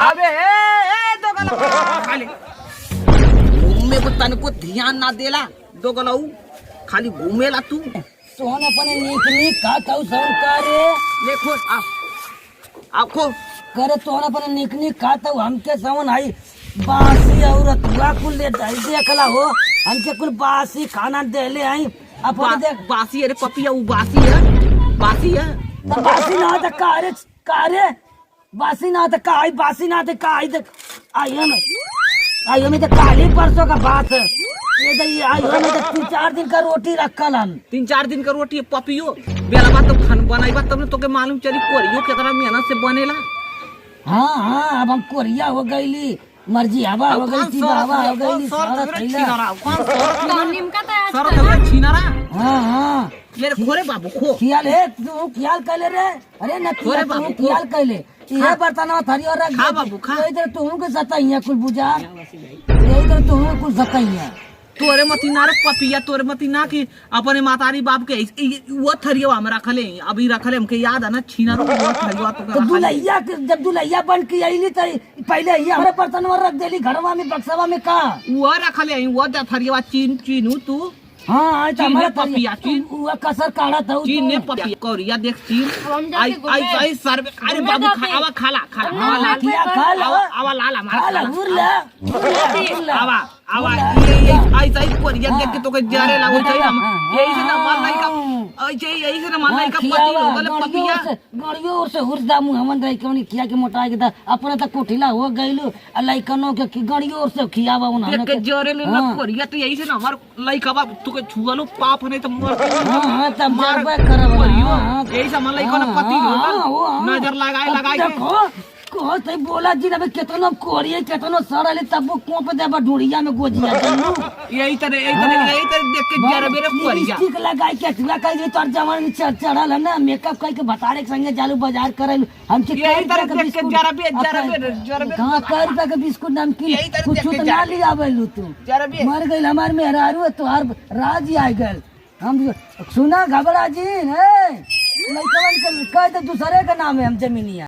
अबे दो गला खाली घूमे को तन को ध्यान ना देला दो गलाऊ खाली घूमेला तू सोहन अपने नीक नीक खाताऊ सब करे देखो आखो करे तोहन अपने नीक नीक खाताऊ हमके समन आई बासी औरत हुआ कुल ले देखला हो हमके कुल बासी खाना देले आई अपने देख बासी अरे पपिया वो बासी है बासी है तो बासी ना तो कारे बासी ना तो काई बासी ना तो काई तो आइयो में तो काली परसों का बात है ये तो ये आइयो में तो 3-4 दिन का रोटी रखल हम 3-4 दिन का रोटी पपियो बेला बात तो खान बनाई बात तब तो के मालूम चली कोरियो कितना मेहनत से बनेला। हाँ अब हम कोरिया हो गईली मर्जी हवा हो गई थी हवा हो गई सारा थैला सारा छीना रहा। हाँ ले खोरे बाबू खो ख्याल है तू ख्याल कैले रे अरे न खोरे बाबू ख्याल कैले ये बर्तनवा थरी और रख खा बाबू खा इधर तू के सताइया कुल बुझा इधर तू कुल सताइया तोरे मती ना रे पपिया तोरे मती ना कि अपने मातारी बाप के वो थरियो हम रखले अभी रखले हमके याद है ना छीना रो वो थरियो तो दुलैया जब दुलैया बन के आईली तो पहले ये हमारे बर्तनवा रख देली घरवा में बक्सवा में का वो रखले वो थरियो चीनू तू हाँ हमारा पपिया चीन वो कसर काढ़ा था चीन ने पपिया कोरिया देख चीन आई सर अरे बाबू आवा खाला आवा लाल हमारा आवा ये आई सही कोरिया देख के तो के जारे लागो चाहिए हम यही से ना मान नहीं का यही से ना मान नहीं का पति हो गले पपिया गड़ियो से हुरदा मुंह हमन रही कौनी किया के मोटा के दा अपने त कोठिला हो गइलो लइकनो के गड़ियो से खियावा उन देख के जारे ले ना कोरिया तो यही से ना हमार लइकवा तू के छुआलो पाप नहीं तो मर हां त मरबे करब यही से मन लइकनो पति हो नजर लगाए को ते बोला जी अब केतनो कोरिए केतनो सड़ले तब को पे देबा ढूढ़िया में गोजिया जानू यही तरह देख के जरा मेरे कोरिया ठीक लगाई के ठुला कई तोर जवान चढ़ल है ना मेकअप कई के बतारे के संगे चालू बाजार करल हम के यही तरह देख के जरा बे कहां कर का बिस्कुट नमकीन कुछ तो ना ले आवेलू तू मर गइल हमार मेहरारू तोहार राज आ गइल हम सुना घबरा जी है लइकवन के कह दे दूसरे का नाम है हम जमीनिया।